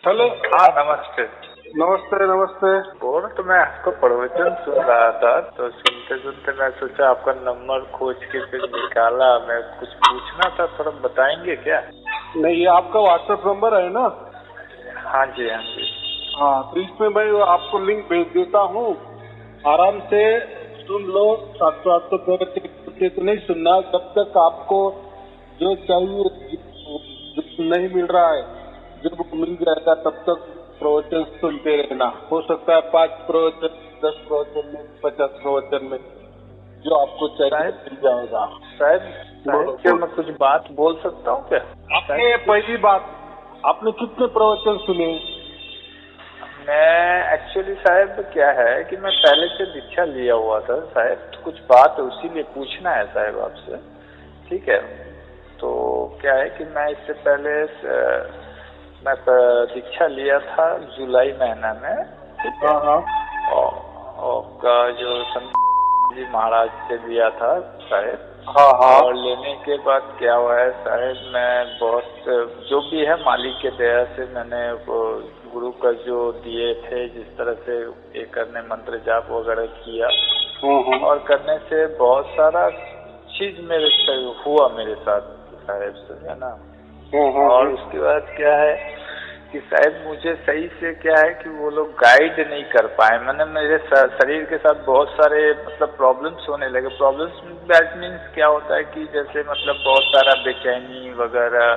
Hello. हाँ नमस्ते। नमस्ते नमस्ते। वो तो मैं आपको प्रवचन सुन रहा था, तो सुनते सुनते मैं सोचा आपका नंबर खोज के फिर निकाला। मैं कुछ पूछना था, थोड़ा बताएंगे क्या? नहीं, ये आपका व्हाट्सएप नंबर है ना? हाँ जी हाँ जी। हाँ, तो इसमें मैं आपको लिंक भेज देता हूँ। आराम से सुन लो। 700-800 प्रवचन तो नहीं सुनना जब तक आपको जो चाहिए जो नहीं मिल रहा है, जब मिल जाएगा तब तक प्रवचन सुनते रहना। हो सकता है 5 प्रवचन, 10 प्रवचन में, 50 प्रवचन में जो आपको चाहिए मिल जाएगा। शायद क्या मैं कुछ बात बोल सकता हूँ क्या? आपने पहली बात, आपने कितने प्रवचन सुने? मैं एक्चुअली साहब क्या है कि मैं पहले से दीक्षा लिया हुआ था साहब, तो कुछ बात उसीलिए पूछना है साहब आपसे। ठीक है, तो क्या है कि मैं इससे पहले मैं दीक्षा लिया था जुलाई महीना में। ठीक है। और का जो संत जी महाराज से लिया था साहब। और लेने के बाद क्या हुआ है साहब, मैं बहुत जो भी है मालिक के दया से मैंने गुरु का जो दिए थे जिस तरह से ये करने मंत्र जाप वगैरह किया, और करने से बहुत सारा चीज मेरे से हुआ मेरे साथ साहब, समझे ना। और उसके बाद क्या है कि शायद मुझे सही से क्या है कि वो लोग गाइड नहीं कर पाए। मैंने मेरे शरीर के साथ बहुत सारे मतलब प्रॉब्लम्स होने लगे। प्रॉब्लम्स दैट मीन्स क्या होता है कि जैसे मतलब बहुत सारा बेचैनी वगैरह,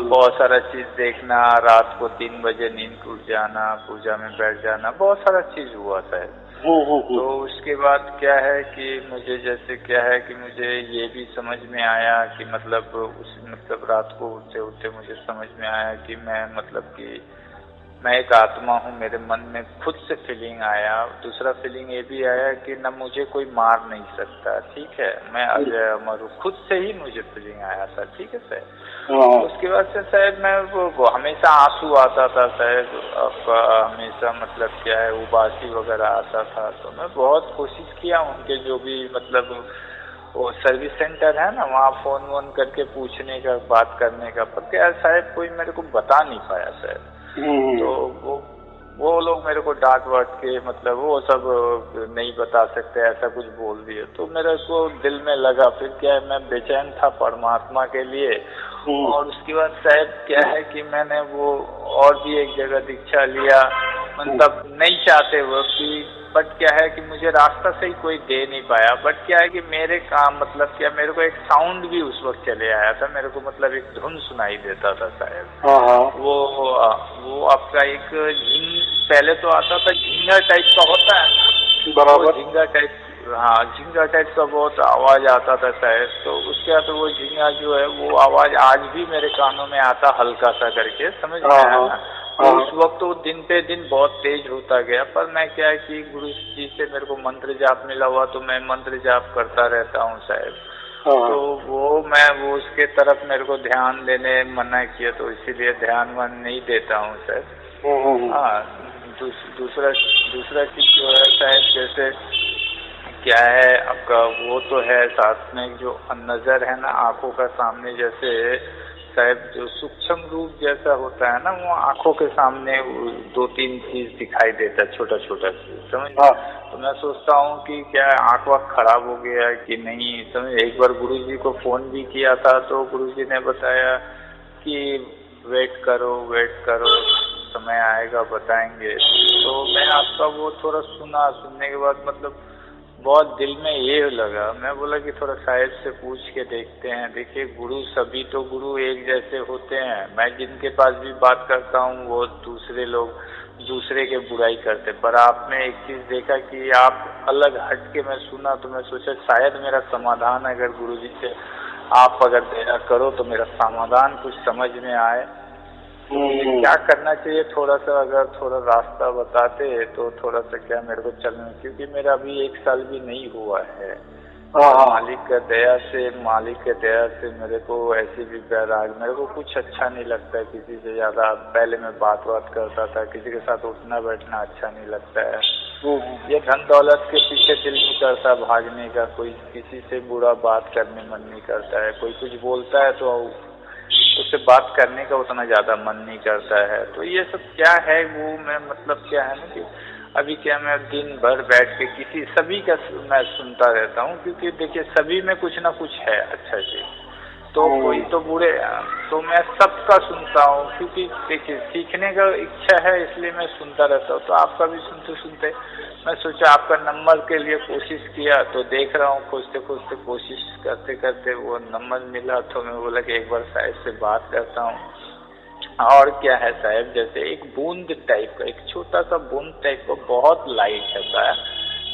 बहुत सारा चीज देखना, रात को 3 बजे नींद टूट जाना, पूजा में बैठ जाना, बहुत सारा चीज हुआ शायद। तो उसके बाद क्या है कि मुझे जैसे क्या है कि मुझे ये भी समझ में आया कि मतलब रात को उठते उठते मुझे समझ में आया कि मैं मतलब कि मैं एक आत्मा हूँ। मेरे मन में खुद से फीलिंग आया। दूसरा फीलिंग ये भी आया कि न मुझे कोई मार नहीं सकता। ठीक है, मैं अजय अमर हूँ, खुद से ही मुझे फीलिंग आया था। ठीक है सर। उसके बाद से शायद मैं वो हमेशा आंसू आता था शायद, हमेशा मतलब क्या है उबासी वगैरह आता था। तो मैं बहुत कोशिश किया उनके जो भी मतलब वो सर्विस सेंटर है ना, वहाँ फोन वोन करके पूछने का, बात करने का, पर क्या शायद कोई मेरे को बता नहीं पाया शायद। तो वो लोग मेरे को डांट वाट के मतलब वो सब नहीं बता सकते ऐसा कुछ बोल दिए। तो मेरे को दिल में लगा, फिर क्या है मैं बेचैन था परमात्मा के लिए। और उसके बाद शायद क्या है कि मैंने वो और भी एक जगह दीक्षा लिया, मतलब नहीं चाहते वो कि, बट क्या है कि मुझे रास्ता सही कोई दे नहीं पाया। बट क्या है कि मेरे काम मतलब क्या, मेरे को एक साउंड भी उस वक्त चले आया था, मेरे को मतलब एक धुन सुनाई देता था शायद। वो आपका एक पहले तो आता था झिंगा टाइप का होता है, बराबर झिंगा टाइप, हाँ झिंगा टाइप का बहुत आवाज आता था शायद। तो उसके बाद वो झिंगा जो है वो आवाज आज भी मेरे कानों में आता हल्का सा करके, समझ में आया ना। तो उस वक्त तो दिन पे दिन बहुत तेज होता गया। पर मैं क्या है कि गुरु जी से मेरे को मंत्र जाप मिला हुआ, तो मैं मंत्र जाप करता रहता हूँ शायद। तो वो उसके तरफ मेरे को ध्यान देने मना किया, तो इसीलिए ध्यान वन नहीं देता हूँ शायद। हाँ, दूसरा चीज जो है शायद जैसे क्या है आपका वो तो है, साथ में जो नजर है ना आंखों का सामने, जैसे शायद जो सूक्ष्म रूप जैसा होता है ना, वो आंखों के सामने 2-3 चीज दिखाई देता है, छोटा छोटा चीज, समझ। तो मैं सोचता हूँ कि क्या आंख वाख खराब हो गया कि नहीं, समझ। एक बार गुरुजी को फोन भी किया था, तो गुरुजी ने बताया कि वेट करो समय आएगा बताएंगे। तो मैं आपका वो थोड़ा सुनने के बाद मतलब बहुत दिल में ये लगा। मैं बोला कि थोड़ा साहिब से पूछ के देखते हैं। देखिए गुरु सभी तो गुरु एक जैसे होते हैं। मैं जिनके पास भी बात करता हूँ वो दूसरे लोग दूसरे के बुराई करते, पर आपने एक चीज देखा कि आप अलग हट के, मैं सुना तो मैं सोचा शायद मेरा समाधान अगर गुरु जी से आप अगर दया करो तो मेरा समाधान कुछ समझ में आए। तो मुझे क्या करना चाहिए, थोड़ा सा अगर थोड़ा रास्ता बताते तो थोड़ा सा क्या मेरे को चलना, क्योंकि मेरा अभी 1 साल भी नहीं हुआ है। मालिक के दया से मेरे को ऐसी भी बैराग, मेरे को कुछ अच्छा नहीं लगता है किसी से ज्यादा। पहले मैं बात करता था, किसी के साथ उठना बैठना अच्छा नहीं लगता है। ये धन दौलत के पीछे दिल नहीं करता भागने का, कोई किसी से बुरा बात करने मन नहीं करता है। कोई कुछ बोलता है तो उससे बात करने का उतना ज़्यादा मन नहीं करता है। तो ये सब क्या है वो मैं मतलब क्या है ना कि अभी क्या मैं दिन भर बैठ के सभी का मैं सुनता रहता हूँ, क्योंकि देखिए सभी में कुछ ना कुछ है अच्छा चीज, तो कोई तो बुरे, तो मैं सबका सुनता हूँ, क्योंकि देखिए सीखने का इच्छा है इसलिए मैं सुनता रहता हूँ। तो आपका भी सुनते सुनते मैं सोचा आपका नंबर के लिए कोशिश किया, तो देख रहा हूँ खोजते खोजते कोशिश करते करते वो नंबर मिला, तो मैं बोला कि एक बार साहब से बात करता हूँ। और क्या है साहब, जैसे एक बूंद टाइप का, एक छोटा सा बूंद टाइप का, बहुत लाइट है साहब,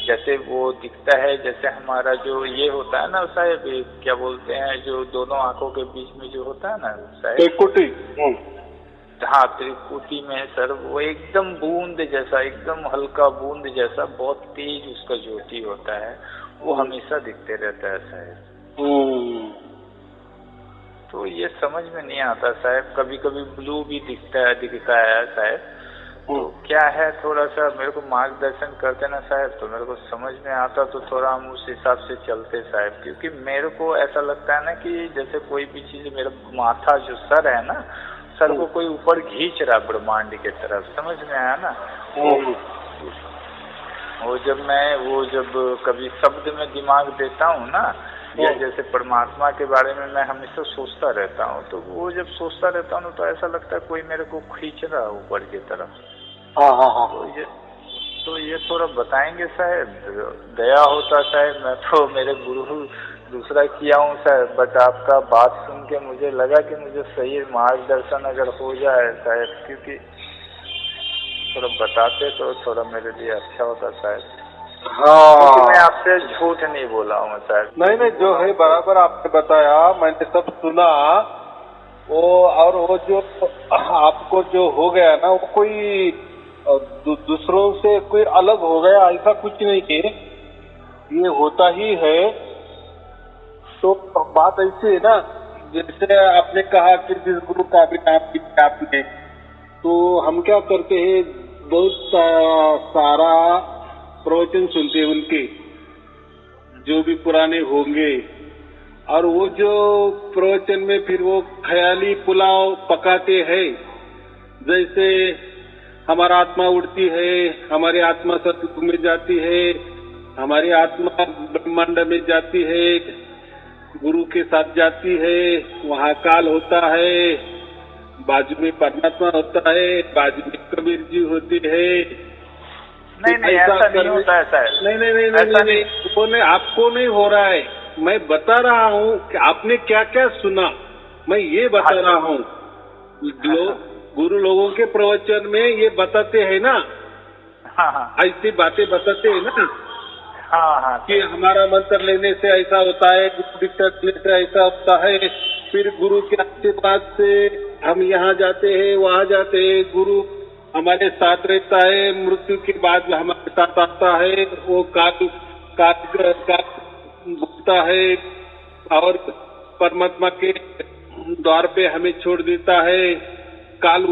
जैसे वो दिखता है जैसे हमारा जो ये होता है ना साहब, क्या बोलते हैं जो दोनों आंखों के बीच में जो होता है ना साहब, त्रिकुटी। हाँ त्रिकुटी में सर, वो एकदम बूंद जैसा, एकदम हल्का बूंद जैसा, बहुत तेज उसका ज्योति होता है, वो हमेशा दिखते रहता है साहब। तो ये समझ में नहीं आता साहब, कभी कभी ब्लू भी दिखता है साहब। तो क्या है, थोड़ा सा मेरे को मार्गदर्शन करते ना साहब, तो मेरे को समझ में आता तो थोड़ा हम उस हिसाब से चलते साहब, क्योंकि मेरे को ऐसा लगता है ना कि जैसे कोई भी चीज, मेरा माथा जो सर है ना, सर को कोई ऊपर खींच रहा ब्रह्मांड की तरफ, समझ में आया ना। वो जब कभी शब्द में दिमाग देता हूँ ना, या जैसे परमात्मा के बारे में मैं हमेशा सोचता रहता हूँ, तो वो जब सोचता रहता हूँ तो ऐसा लगता है कोई मेरे को खींच रहा है ऊपर की तरफ। तो ये थोड़ा बताएंगे साहब, दया होता साहब। मैं तो मेरे गुरु दूसरा किया हूँ साहब, बट आपका बात सुन के मुझे लगा कि मुझे सही मार्गदर्शन अगर हो जाए साहब, क्योंकि थोड़ा बताते तो थोड़ा मेरे लिए अच्छा होता साहब। हाँ, मैं आपसे झूठ नहीं बोला हूँ साहब। नहीं, जो है बराबर आपने बताया, मैंने सब सुना। वो और वो जो आपको जो हो गया ना, वो कोई दूसरों से कोई अलग हो गया ऐसा कुछ नहीं है, ये होता ही है। तो बात ऐसी है ना, जैसे आपने कहा कि जिस गुरु का भी नाम लिया आपने, तो हम क्या करते हैं, बहुत सारा प्रवचन सुनते हैं उनके, जो भी पुराने होंगे, और वो जो प्रवचन में फिर वो ख्याली पुलाव पकाते हैं, जैसे हमारा आत्मा उड़ती है, हमारी आत्मा सतयुग में जाती है, हमारी आत्मा ब्रह्मांड में जाती है, गुरु के साथ जाती है, वहाँ काल होता है, बाजू में परमात्मा होता है, बाजू में कबीर जी होती है। नहीं ऐसा नहीं होता है साहब। नहीं, वो नहीं, आपको नहीं हो रहा है, मैं बता रहा हूँ कि आपने क्या क्या सुना, मैं ये बता रहा हूँ। गुरु लोगों के प्रवचन में ये बताते हैं ना, ऐसी बातें बताते हैं ना, कि हमारा मंत्र लेने से ऐसा होता है, गुरु दीक्षा लेने से ऐसा होता है, फिर गुरु के आशीर्वाद से हम यहाँ जाते हैं, वहाँ जाते हैं, गुरु हमारे साथ रहता है, मृत्यु के बाद हमारे साथ आता है, वो काल भुगता है, और परमात्मा के द्वार पे हमें छोड़ देता है। काल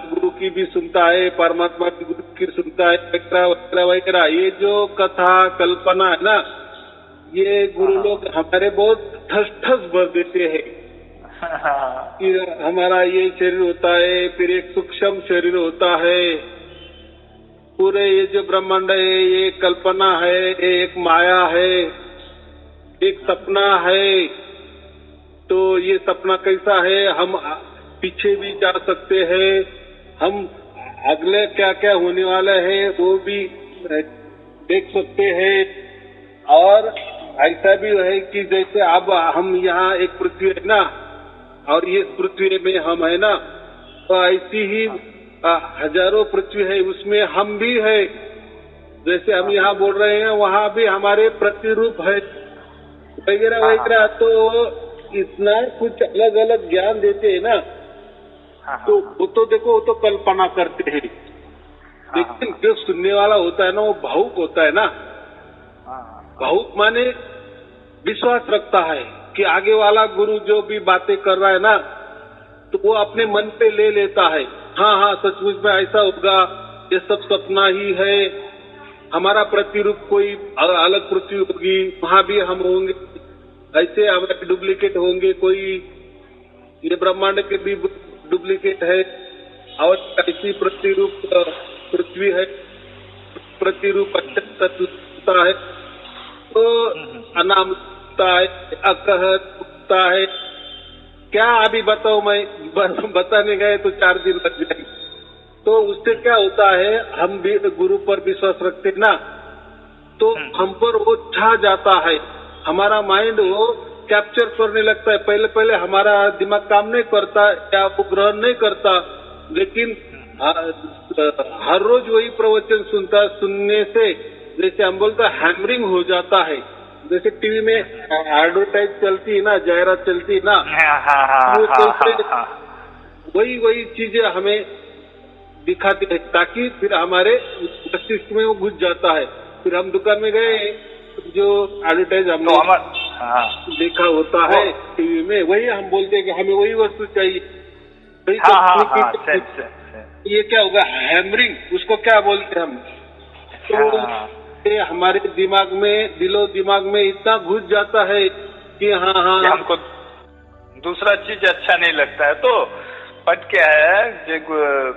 गुरु की भी सुनता है, परमात्मा की गुरु की सुनता है, वगैरह वगैरह। ये जो कथा कल्पना है ना, ये गुरु लोग हमारे बहुत ठस ठस भर देते हैं। कि हमारा ये शरीर होता है, फिर एक सूक्ष्म शरीर होता है, पूरे ये जो ब्रह्मांड है ये कल्पना है, एक माया है, एक सपना है। तो ये सपना कैसा है, हम पीछे भी जा सकते हैं, हम अगले क्या क्या होने वाला है वो भी देख सकते हैं। और ऐसा भी है कि जैसे अब हम यहाँ एक पृथ्वी है ना, और ये पृथ्वी में हम है ना, तो ऐसी ही हजारों पृथ्वी है, उसमें हम भी है। जैसे हम यहाँ बोल रहे हैं, वहाँ भी हमारे प्रतिरूप है, वगैरह वगैरह। तो इतना कुछ अलग अलग ज्ञान देते हैं ना, तो वो तो देखो, वो तो कल्पना करते हैं, लेकिन जो सुनने वाला होता है ना, वो भावुक होता है ना। भावुक माने विश्वास रखता है कि आगे वाला गुरु जो भी बातें कर रहा है ना, तो वो अपने मन पे ले लेता है, हाँ सचमुच में ऐसा होगा, ये सब सपना ही है, हमारा प्रतिरूप कोई अलग पृथ्वी होगी, वहाँ भी हम होंगे, ऐसे हमारे डुप्लीकेट होंगे कोई। ये ब्रह्मांड के भी डुप्लीकेट है, और ऐसी प्रतिरूप पृथ्वी है, प्रतिरूप तत्वता है, तो अनामता है, अकहता है। क्या अभी बताओ, मैं बताने गए तो 4 दिन लग जाएंगे। तो उससे क्या होता है, हम भी गुरु पर विश्वास रखते ना, तो हम पर वो छा जाता है, हमारा माइंड वो कैप्चर करने लगता है। पहले पहले हमारा दिमाग काम नहीं करता या वो ग्रहण नहीं करता, लेकिन हर रोज वही प्रवचन सुनने से जैसे हम बोलते हैं हैमरिंग हो जाता है। जैसे टीवी में एडवर्टाइज चलती है ना, जाहिरात चलती है ना, वही चीजें हमें दिखाती है, ताकि फिर हमारे मस्तिष्क में वो घुस जाता है। फिर हम दुकान में गए, जो एडवर्टाइज हमने देखा होता है टीवी में, वही हम बोलते हैं कि हमें वही वस्तु चाहिए। ये क्या होगा, हैमरिंग, उसको क्या बोलते हैं हम, तो हमारे दिमाग में, दिलो दिमाग में इतना घुस जाता है कि हाँ हमको दूसरा चीज अच्छा नहीं लगता है। तो बट क्या है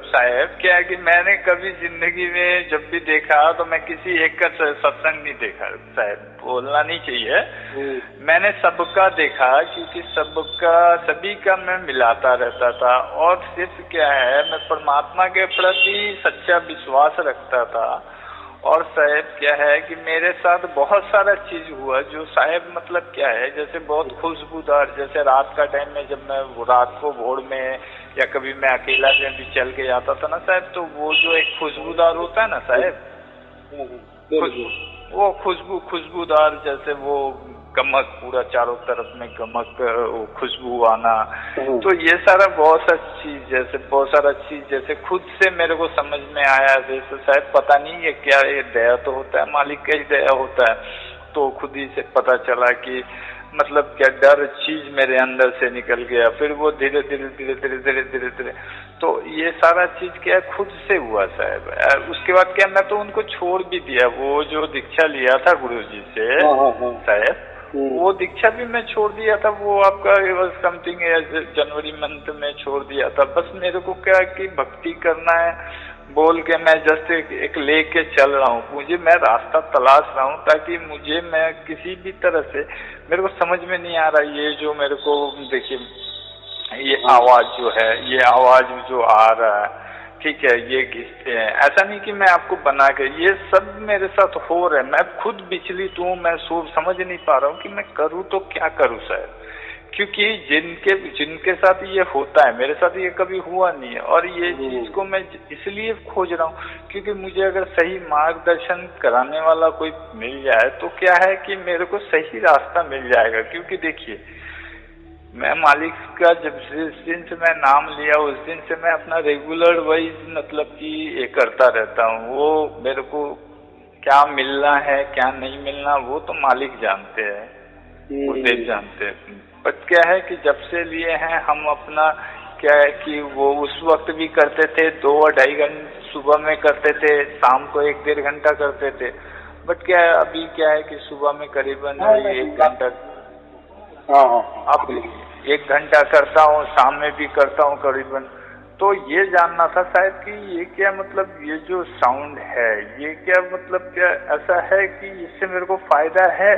साहब, क्या है कि मैंने कभी जिंदगी में जब भी देखा तो मैं किसी एक का सत्संग नहीं देखा साहब, बोलना नहीं चाहिए। मैंने सबका देखा, क्योंकि सभी का मैं मिलाता रहता था, और सिर्फ क्या है, मैं परमात्मा के प्रति सच्चा विश्वास रखता था। और साहब क्या है कि मेरे साथ बहुत सारा चीज हुआ जो साहब मतलब क्या है, जैसे बहुत खुशबूदार, जैसे रात का टाइम में जब मैं रात को भोर में या कभी मैं अकेला में भी चल के जाता था ना साहब, तो वो जो एक खुशबूदार होता है ना साहब, वो खुशबूदार, जैसे वो गमक, पूरा चारों तरफ में गमक, खुशबू आना, तो ये सारा बहुत सारा चीज जैसे खुद से मेरे को समझ में आया। जैसे शायद पता नहीं ये क्या, ये दया तो होता है, मालिक का ही दया होता है। तो खुद ही से पता चला कि मतलब क्या डर चीज मेरे अंदर से निकल गया। फिर वो धीरे धीरे तो ये सारा चीज क्या खुद से हुआ साहब। उसके बाद क्या, मैं तो उनको छोड़ भी दिया, वो जो दीक्षा लिया था गुरुजी से साहब, वो दीक्षा भी मैं छोड़ दिया था। वो आपका समथिंग जनवरी मंथ में छोड़ दिया था। बस मेरे को क्या कि भक्ति करना है बोल के मैं जस्ट एक लेके चल रहा हूँ, मुझे मैं रास्ता तलाश रहा हूँ, ताकि मुझे मैं किसी भी तरह से, मेरे को समझ में नहीं आ रहा ये जो मेरे को देखिए ये आवाज जो है, ये आवाज जो आ रहा है, ठीक है, ये घिसते हैं, ऐसा नहीं कि मैं आपको बना के, ये सब मेरे साथ हो रहा है। मैं खुद विचलित हूँ, मैं समझ नहीं पा रहा हूँ कि मैं करूँ तो क्या करूँ शायद, क्योंकि जिनके साथ ये होता है, मेरे साथ ये कभी हुआ नहीं है। और ये चीज को मैं इसलिए खोज रहा हूँ क्योंकि मुझे अगर सही मार्गदर्शन कराने वाला कोई मिल जाए तो क्या है कि मेरे को सही रास्ता मिल जाएगा। क्योंकि देखिए, मैं मालिक का जिस दिन से मैं नाम लिया उस दिन से मैं अपना रेगुलर वाइज मतलब कि ये करता रहता हूँ। वो मेरे को क्या मिलना है क्या नहीं मिलना वो तो मालिक जानते हैं, वो देव जानते हैं। बट क्या है कि जब से लिए हैं हम अपना, क्या है कि वो उस वक्त भी करते थे 2 और 2.5 घंटे सुबह में करते थे, शाम को 1-1.5 घंटा करते थे। बट क्या है अभी क्या है कि सुबह में करीबन 1 घंटा, अब 1 घंटा करता हूँ, शाम में भी करता हूँ करीबन। तो ये जानना था शायद कि ये क्या मतलब, ये जो साउंड है ये क्या मतलब, क्या ऐसा है कि इससे मेरे को फायदा है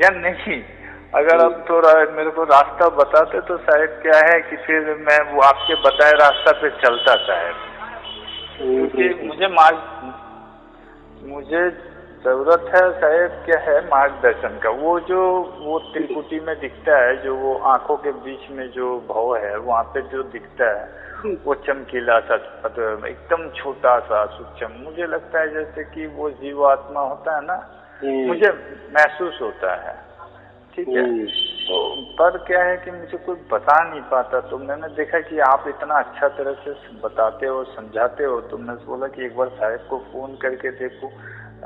या नहीं? अगर आप थोड़ा मेरे को रास्ता बताते तो शायद क्या है कि फिर मैं वो आपके बताए रास्ता पे चलता शायद, क्योंकि मुझे जरूरत है शायद क्या है मार्गदर्शन का। वो त्रिकुटी में दिखता है, जो वो आंखों के बीच में जो भाव है वहाँ पे जो दिखता है वो चमकीला सा एकदम छोटा सा सूक्ष्म, मुझे लगता है जैसे कि वो जीवात्मा होता है ना, मुझे महसूस होता है, ठीक है। तो पर क्या है कि मुझे कोई बता नहीं पाता, तो मैंने देखा कि आप इतना अच्छा तरह से बताते हो समझाते हो, तो मैंने बोला कि एक बार साहब को फोन करके देखूं,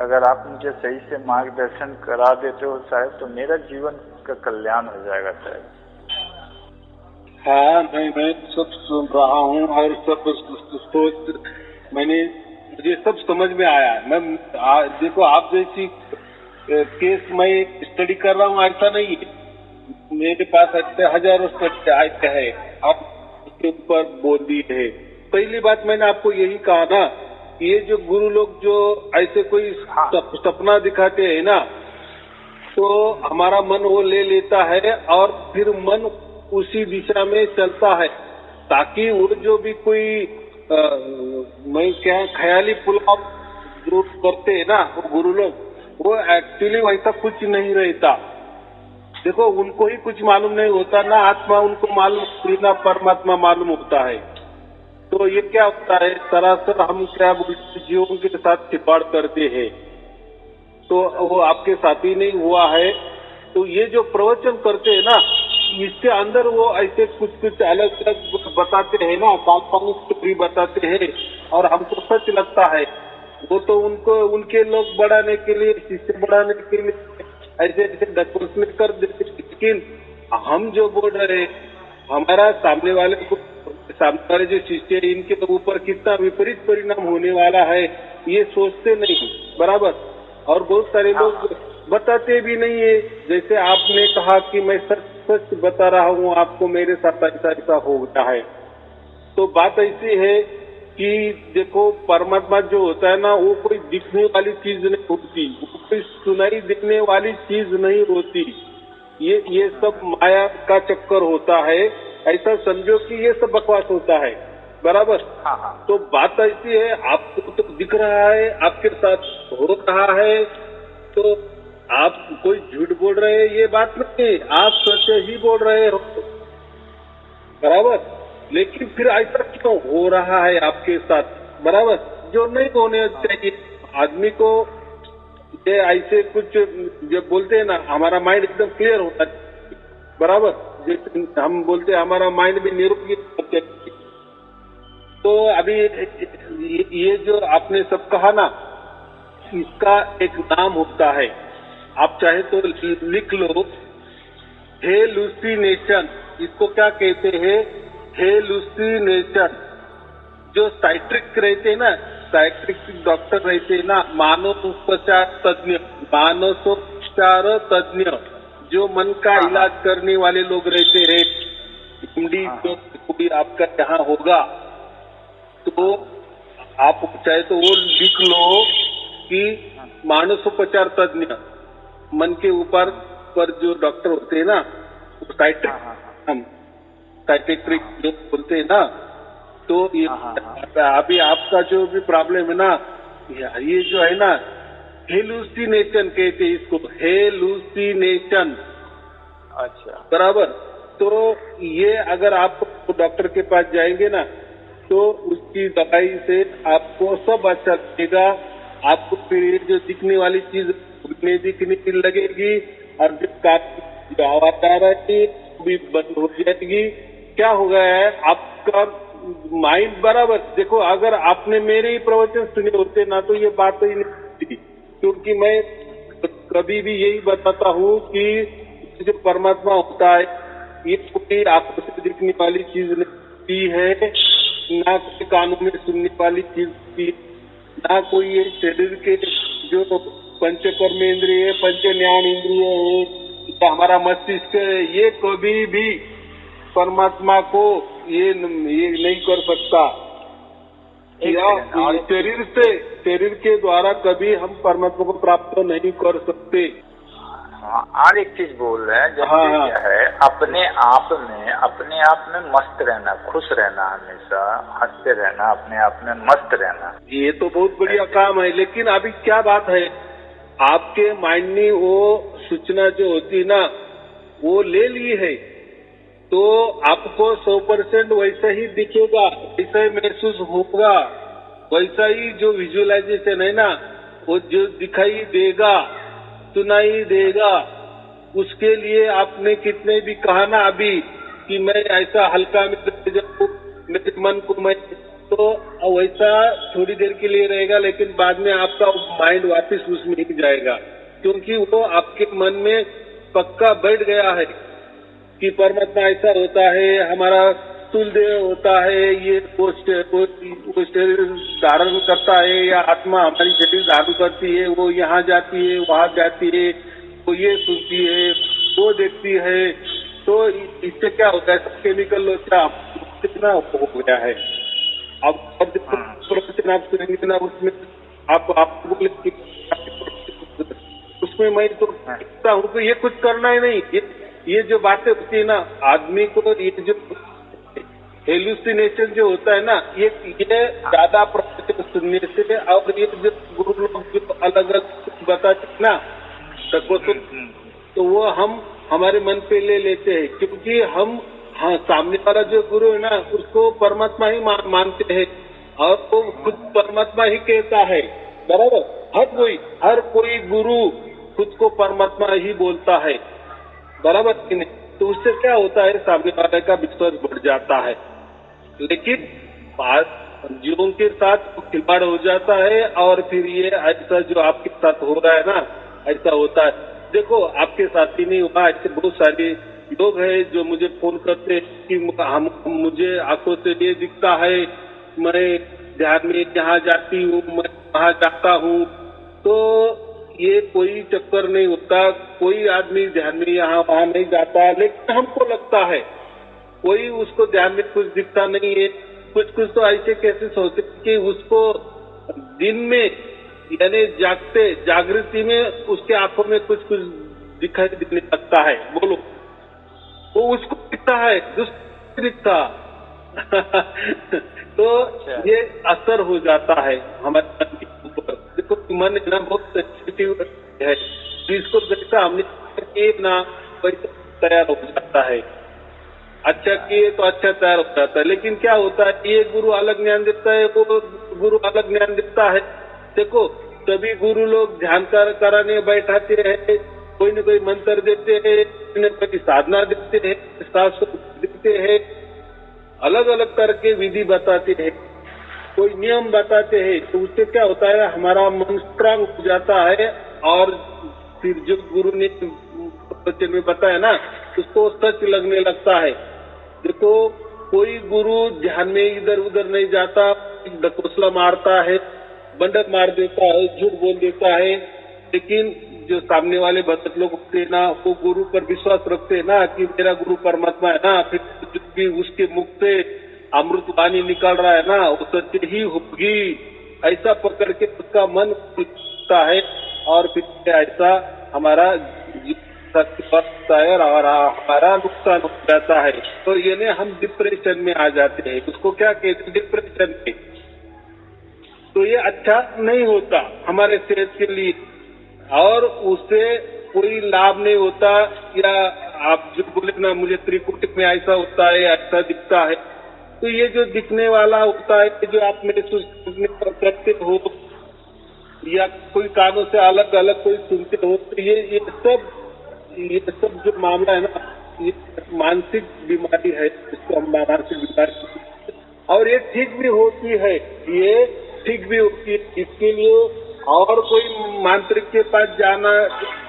अगर आप मुझे सही से मार्गदर्शन करा देते हो साहब तो मेरा जीवन का कल्याण हो जाएगा साहब। हाँ, मैं सब सुन रहा हूँ और सब सोच, मुझे सब समझ में आया। मैं देखो आप जैसी केस मैं स्टडी कर रहा हूँ ऐसा नहीं है, मेरे पास ऐसे हजारों स्टडी है। आप उसके ऊपर बोल दिए है। पहली बात मैंने आपको यही कहा ना, ये जो गुरु लोग जो ऐसे कोई सपना दिखाते हैं ना, तो हमारा मन वो ले लेता है और फिर मन उसी दिशा में चलता है, ताकि वो जो भी कोई मैं क्या ख्याली पुलाव जो करते हैं ना वो गुरु लोग, वो एक्चुअली वैसा कुछ नहीं रहता। देखो उनको ही कुछ मालूम नहीं होता ना, आत्मा उनको मालूम होती ना परमात्मा मालूम होता है। तो ये क्या होता है, सरासर हम क्या जीवों के साथ छिपाड़ करते हैं, तो वो आपके साथ ही नहीं हुआ है। तो ये जो प्रवचन करते हैं ना, इसके अंदर वो ऐसे कुछ कुछ अलग अलग बताते हैं ना, काल्पनिक स्टोरी बताते हैं और हमको सच लगता है। वो तो उनको उनके लोग बढ़ाने के लिए, शिष्य बढ़ाने के लिए ऐसे ऐसे डेकोरेशन कर देते, लेकिन हम जो बोल रहे हैं, हमारा सामने वाले जो शिष्य है इनके ऊपर कितना विपरीत परिणाम होने वाला है ये सोचते नहीं, बराबर। और बहुत सारे लोग बताते भी नहीं है। जैसे आपने कहा कि मैं सच सच बता रहा हूँ आपको, मेरे साथ ऐसा ऐसा हो गया है। तो बात ऐसी है कि देखो परमात्मा जो होता है ना, वो कोई दिखने वाली चीज नहीं होती, वो कोई सुनाई देने वाली चीज नहीं होती। ये सब माया का चक्कर होता है। ऐसा समझो कि ये सब बकवास होता है, बराबर। तो बात ऐसी है, आपको तो दिख रहा है, आपके साथ हो रहा है, तो आप कोई झूठ बोल रहे हैं ये बात नहीं, आप सच ही बोल रहे हो, बराबर। लेकिन फिर ऐसा क्यों हो रहा है आपके साथ, बराबर, जो नहीं होने चाहिए। आदमी को ये ऐसे कुछ जब बोलते हैं ना, हमारा माइंड एकदम क्लियर होता है, बराबर। जैसे हम बोलते हैं हमारा माइंड भी निरोगी होना चाहिए। तो अभी ये जो आपने सब कहा ना, इसका एक नाम होता है, आप चाहे तो लिख लो, हेलुसिनेशन। इसको क्या कहते हैं, हेलुसिनेशन। जो साइट्रिक रहते हैं ना, साइट्रिक डॉक्टर रहते हैं ना, मानसोपचार तज्ञ, जो मन का इलाज करने वाले लोग रहते हैं, एमडी जो भी आपका यहाँ होगा, तो आप चाहे तो वो लिख लो कि मानसोपचार तज्ञ, मन के ऊपर पर जो डॉक्टर होते हैं ना, साइकेट्रिक जो बोलते हैं ना। तो ये अभी आपका जो भी प्रॉब्लम है ना, ये जो है ना, हेलुसिनेशन कहते हैं इसको, हेलुसिनेशन। अच्छा, बराबर। तो ये अगर आप डॉक्टर के पास जाएंगे ना, तो उसकी दवाई से आपको सब अच्छा लगेगा। आपको फिर जो दिखने वाली चीज दिखने लगेगी, और जो आवाज आ रही है भी बंद हो जाएगी। क्या हो गया है आपका माइंड, बराबर। देखो अगर आपने मेरे ही प्रवचन सुने होते ना, तो ये बात ही नहीं होती, क्योंकि मैं कभी भी यही बताता हूँ कि जो परमात्मा होता है, ये कोई आंखों से दिखने वाली चीज नहीं है, ना कोई कानों में सुनने वाली चीज की, ना कोई ये शरीर के जो पंच कर्मेंद्रिय, पंच ज्ञान इंद्रिय है, हमारा मस्तिष्क है, ये कभी भी परमात्मा को ये नहीं कर सकता। या शरीर के द्वारा कभी हम परमात्मा को प्राप्त नहीं कर सकते। और एक चीज बोल रहे हैं, जैसे क्या है, अपने आप में मस्त रहना, खुश रहना, हमेशा हंसते रहना, अपने आप में मस्त रहना, ये तो बहुत बढ़िया काम है। लेकिन अभी क्या बात है, आपके माइंड ने वो सूचना जो होती है ना, वो ले ली है, तो आपको 100% वैसा ही दिखेगा, वैसा ही महसूस होगा, वैसा ही जो विजुअलाइजेशन है ना, वो जो दिखाई देगा, सुनाई देगा। उसके लिए आपने कितने भी कहा ना अभी कि मैं ऐसा हल्का में जाऊं, मेरे मन को मैं, तो वैसा थोड़ी देर के लिए रहेगा, लेकिन बाद में आपका माइंड वापस उसमें ही जाएगा, क्योंकि वो आपके मन में पक्का बैठ गया है कि परमात्मा ऐसा होता है, हमारा स्थूल देह होता है, ये वो शरीर धारण करता है, या आत्मा हमारी शरीर धारण करती है, वो यहाँ जाती है, वहाँ जाती है, वो ये सुनती है, वो देखती है, तो इससे क्या होता है, सब केमिकल क्या कितना हो गया है। अब देखो प्रवचन आप सुनेंगे ना, उसमें आप बोले कि उसमें मैं तो देखता हूँ तो ये कुछ करना ही नहीं। ये जो बातें होती है ना, आदमी को ये जो हेलुसिनेशन जो होता है ना, ये ज्यादा प्रवचन सुनने से, और ये जो गुरु लोग जो अलग अलग बताते हैं ना सबको, तो वो हम हमारे मन पे ले लेते हैं, क्योंकि हम सामने वाला जो गुरु है ना उसको परमात्मा ही मानते हैं, और वो खुद परमात्मा ही कहता है, बराबर। हर कोई गुरु खुद को परमात्मा ही बोलता है, बराबर कि नहीं। तो उससे क्या होता है, सामने वाले का विश्वास बढ़ जाता है। लेकिन जीवों के साथ खिलवाड़ हो जाता है, और फिर ये ऐसा जो आपके साथ हो रहा है ना, ऐसा होता है। देखो आपके साथ ही नहीं हुआ, ऐसे बहुत सारे लोग हैं जो मुझे फोन करते हैं कि मुझे आंखों से ये दिखता है, मैं ध्यान में यहाँ जाती हूँ, मैं वहाँ जाता हूँ। तो ये कोई चक्कर नहीं होता, कोई आदमी ध्यान में यहाँ वहाँ नहीं जाता, लेकिन हमको लगता है कोई उसको ध्यान में कुछ दिखता नहीं है। कुछ तो ऐसे केसेस होते कि उसको दिन में यानी जागृति में उसके आंखों में कुछ दिखाई देने लगता है, बोलो वो उसको दिखता है, दूसरे दिखता तो ये असर हो जाता है हमारे मन के ऊपर। देखो मन ना बहुत सेंसिटिव है, जिसको जैसा हमने ना वैसा तैयार हो जाता है। अच्छा किए तो अच्छा तैयार हो जाता है। लेकिन क्या होता है, ये गुरु अलग ज्ञान देता है, वो गुरु अलग ज्ञान देता है। देखो सभी गुरु लोग ध्यान कराने बैठाते हैं, कोई न कोई मंत्र देते हैं, कोई न कोई साधना देते हैं, शास्त्र देते हैं, अलग अलग तरह के विधि बताते हैं, कोई नियम बताते हैं। तो उससे क्या होता है, हमारा मन स्ट्रांग हो जाता है, और फिर जो गुरु ने बच्चे में बताया ना उसको सच लगने लगता है। देखो कोई गुरु ध्यान में इधर उधर नहीं जाता, डकोसला मारता है, बंडक मार देता है, झूठ बोल देता है। लेकिन जो सामने वाले भक्त लोग होते हैं ना, वो गुरु पर विश्वास रखते हैं ना कि मेरा गुरु परमात्मा है ना, फिर जो भी उसके मुख से अमृत वाणी निकल रहा है ना वो सत्य ही होगी, ऐसा पकड़ के उसका मन उठता है, और फिर ऐसा हमारा है और हमारा नुकसान हो जाता है। तो ये हम डिप्रेशन में आ जाते हैं। उसको क्या कहते हैं, डिप्रेशन में। तो ये अच्छा नहीं होता हमारे सेहत के लिए, और उससे कोई लाभ नहीं होता। या आप जो बोले ना मुझे त्रिकुट में ऐसा होता है, ऐसा दिखता है, तो ये जो दिखने वाला होता है, जो आप महसूस करते हो या कोई कानों से अलग अलग कोई सुनते हो, तो ये सब जो मामला है ना, ये मानसिक बीमारी है, इसको हम मानसिक बीमारी, और ये ठीक भी होती है, ये ठीक भी होती है। इसके लिए और कोई मांत्रिक के पास जाना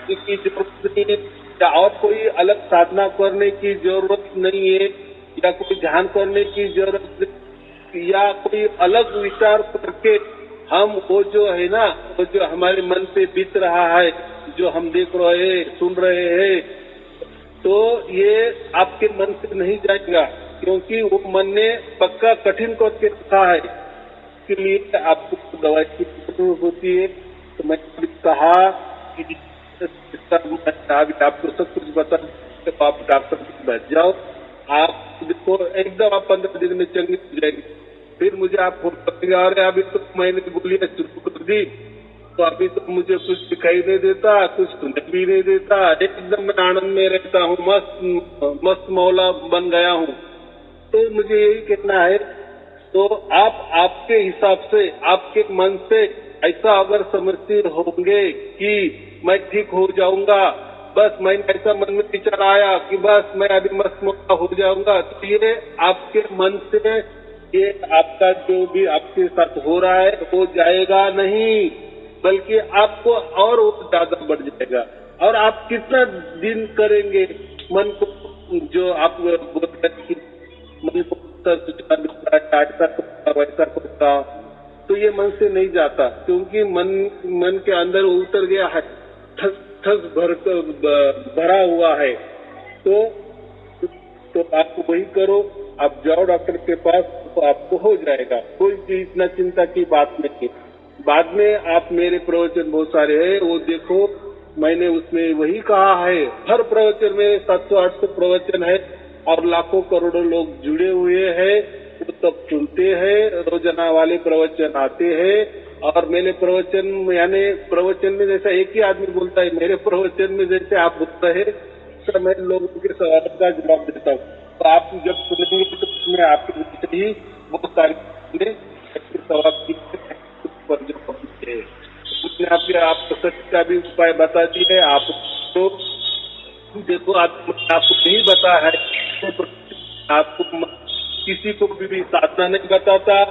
की जरूरत नहीं है, या और कोई अलग साधना करने की जरूरत नहीं है, या कोई ध्यान करने की जरूरत नहीं, या कोई अलग विचार करके हम वो जो है ना, वो जो हमारे मन पे बीत रहा है, जो हम देख रहे हैं, सुन रहे हैं, तो ये आपके मन से नहीं जाएगा, क्योंकि वो मन ने पक्का कठिन करके रखा है। इसके लिए आपको दवाई की जरूरत होती है। तो मैंने कहा कि आपको सब कुछ बता, तो आप डॉक्टर के पास जाओ, आप देखो एकदम आप 15 दिन में चंगी हो जाएगी। फिर मुझे आप फोन करेंगे, अरे अभी तो मैंने गोलियां शुरू कर दी, तो अभी तो मुझे कुछ दिखाई नहीं देता, कुछ सुनाई भी नहीं देता, एकदम मैं आनंद में रहता हूँ, मस्त मौला बन गया हूँ। तो मुझे यही कहना है, तो आप आपके हिसाब से, आपके मन से ऐसा अगर समझते होंगे कि मैं ठीक हो जाऊंगा, बस मैं ऐसा मन में विचार आया कि बस मैं अभी मस्त मौला हो जाऊंगा, तो ये आपके मन से ये आपका जो भी आपके साथ हो रहा है वो जाएगा नहीं, बल्कि आपको और ज्यादा बढ़ जाएगा। और आप कितना दिन करेंगे मन को, जो आप बोलते हैं कि मन को ऐसा करता वैसा करता, तो ये मन से नहीं जाता, क्योंकि मन के अंदर उतर गया है, ठस भरा हुआ है। तो तो आप वही करो, आप जाओ डॉक्टर के पास, तो आपको हो जाएगा, कोई चीज इतना चिंता की बात नहीं है। बाद में आप मेरे प्रवचन बहुत सारे हैं, वो देखो, मैंने उसमें वही कहा है, हर प्रवचन में 700-800 प्रवचन है और लाखों करोड़ों लोग जुड़े हुए हैं, वो तब सुनते हैं, रोजाना वाले प्रवचन आते हैं। और मेरे प्रवचन यानी प्रवचन में जैसा एक ही आदमी बोलता है, मेरे प्रवचन में जैसे आप बोलते हैं, तो मैं लोगों के सवाल का जवाब देता हूँ। तो आप जब सुनेंगे तो उसमें आपके विषय ही बहुत सारे सवाल की आपको सच का भी उपाय बता दी है। आप तो देखो, आपको नहीं बता है तो आपको किसी को भी साधना नहीं बताता,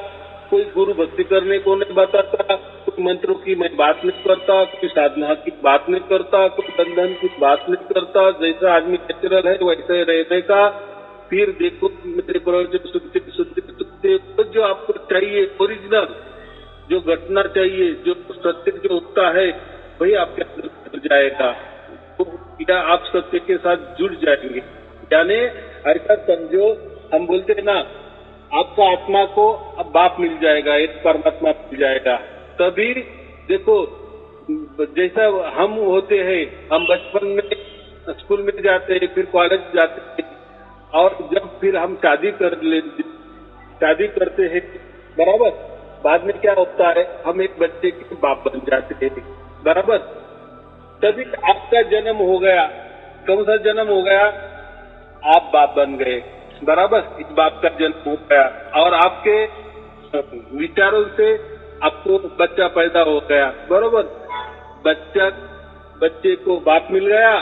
कोई गुरु भक्ति करने को नहीं बताता, कोई मंत्रों की मैं बात नहीं करता, कोई साधना की बात नहीं करता, कोई बंधन की बात नहीं करता। जैसा आदमी नेचुरल है वैसे रहने का। फिर देखो मेरे प्रवचन सुनते सुनते सुनते तो जो आपको चाहिए ओरिजिनल, जो घटना चाहिए, जो सत्य जो होता है, वही आपके अंदर जुड़ जाएगा। तो या आप सत्य के साथ जुड़ जाएंगे। यानी ऐसा समझो, हम बोलते हैं ना, आपका आत्मा को अब बाप मिल जाएगा, एक परमात्मा मिल जाएगा। तभी देखो, जैसा हम होते हैं, हम बचपन में स्कूल में जाते हैं, फिर कॉलेज जाते हैं, और जब फिर हम शादी करते हैं, बराबर, बाद में क्या होता है, हम एक बच्चे के बाप बन जाते हैं, बराबर। तभी आपका जन्म हो गया, कौन सा जन्म हो गया, आप बाप बन गए, बराबर, इस बाप का जन्म हो गया, और आपके विचारों से आपको बच्चा पैदा हो गया, बराबर। बच्चे को बाप मिल गया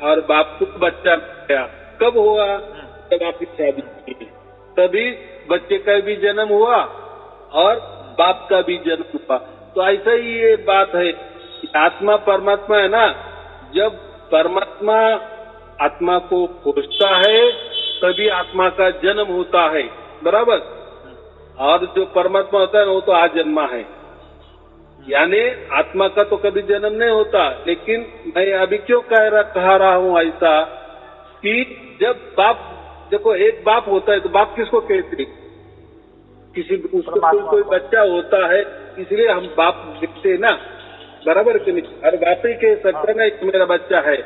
और बाप को बच्चा मिल गया। कब हुआ, जब आपकी शादी की, तभी बच्चे का भी जन्म हुआ और बाप का भी जन्म हुआ। तो ऐसा ही ये बात है, आत्मा परमात्मा है ना, जब परमात्मा आत्मा को खोजता है तभी आत्मा का जन्म होता है, बराबर। और जो परमात्मा होता है वो तो आजन्मा है, यानी आत्मा का तो कभी जन्म नहीं होता। लेकिन मैं अभी क्यों कह रहा हूँ ऐसा कि जब बाप, देखो एक बाप होता है तो बाप किसको कहते, किसी उसको कोई बच्चा होता है, इसलिए हम बाप दिखते ना, बराबर कि नहीं। हर बाप ही कह सकता है ना ये मेरा बच्चा है,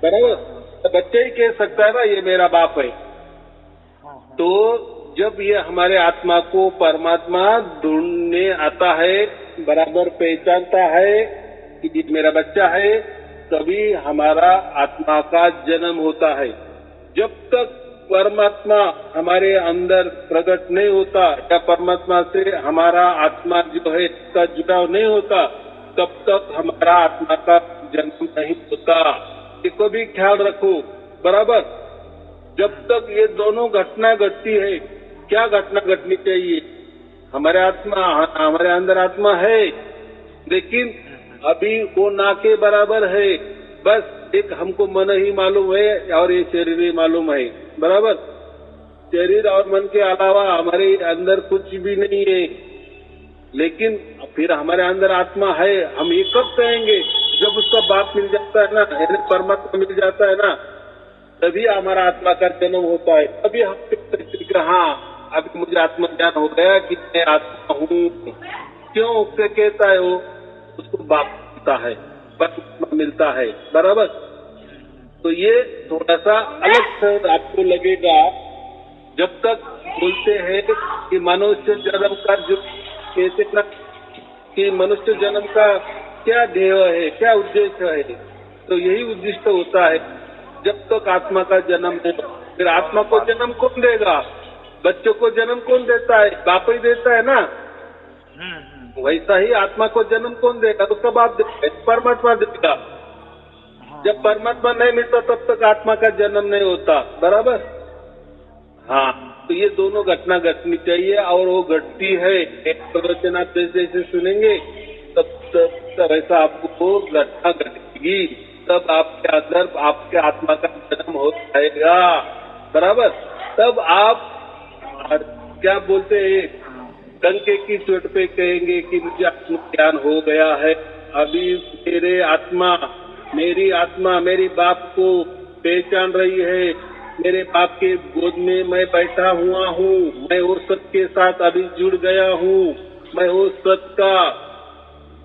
बराबर, तो बच्चा ही कह सकता है ना ये मेरा बाप है। तो जब ये हमारे आत्मा को परमात्मा ढूंढने आता है, बराबर पहचानता है कि ये मेरा बच्चा है, तभी हमारा आत्मा का जन्म होता है। जब तक परमात्मा हमारे अंदर प्रकट नहीं होता या परमात्मा से हमारा आत्मा जो है इसका जुड़ाव नहीं होता, तब तक हमारा आत्मा का जन्म नहीं होता। इसको भी ख्याल रखो, बराबर। जब तक ये दोनों घटना घटती है, क्या घटना घटनी चाहिए, हमारे अंदर आत्मा है, लेकिन अभी वो ना के बराबर है। बस एक हमको मन ही मालूम है और ये शरीर ही मालूम है, बराबर। शरीर और मन के अलावा हमारे अंदर कुछ भी नहीं है। लेकिन फिर हमारे अंदर आत्मा है, हम ये कब कहेंगे, जब उसका बाप मिल जाता है ना, यानी परमात्मा मिल जाता है ना, तभी हमारा आत्मा का जन्म होता है। तभी हम कहते, हाँ अभी मुझे आत्मा ज्ञान हो गया कि मैं आत्मा हूँ। क्यों उससे कहता है, वो उसको बाप मिलता है, परमात्मा मिलता है, बराबर। तो ये थोड़ा सा अलग से आपको लगेगा। जब तक बोलते हैं कि मनुष्य जन्म का जो कहते ना कि मनुष्य जन्म का क्या ध्येय है, क्या उद्देश्य है, तो यही उद्दिष्ट होता है। जब तक आत्मा का जन्म है, फिर आत्मा को जन्म कौन देगा, बच्चों को जन्म कौन देता है, बाप ही देता है ना। वैसा ही आत्मा को जन्म कौन देगा, उसका बाप देगा, परमात्मा देगा। जब परमात्मा नहीं मिलता तब तक आत्मा का जन्म नहीं होता, बराबर। हाँ, तो ये दोनों घटना घटनी चाहिए और वो घटती है। एक प्रवचन आप जैसे जैसे सुनेंगे तब ऐसा आपको घटना घटेगी, तब आपके अंदर आपके आत्मा का जन्म हो जाएगा, बराबर। तब आप क्या बोलते हैं, डंके की चोट पे कहेंगे कि मुझे आत्मज्ञान हो गया है। अभी मेरी आत्मा मेरी बाप को पहचान रही है, मेरे बाप के गोद में मैं बैठा हुआ हूँ, मैं वो सत के साथ अभी जुड़ गया हूँ, मैं वो सत का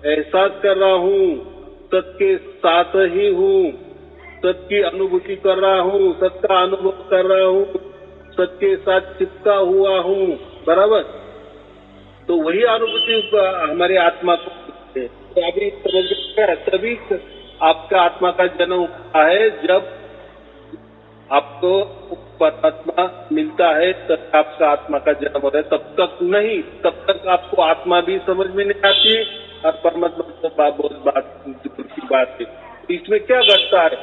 एहसास कर रहा हूँ, सत के साथ ही हूँ, सत की अनुभूति कर रहा हूँ, सत का अनुभव कर रहा हूँ, सत के साथ चिपका हुआ हूँ, बराबर। तो वही अनुभूति हमारे आत्मा को है। तो अभी समझ गया, तभी आपका आत्मा का जन्म हुआ है। जब आपको परमात्मा मिलता है तब आपका आत्मा का जन्म होता है, तब तक नहीं। तब तक आपको आत्मा भी समझ में नहीं आती और परमात्मा तो बहुत दूर की बात है। इसमें क्या घटता है,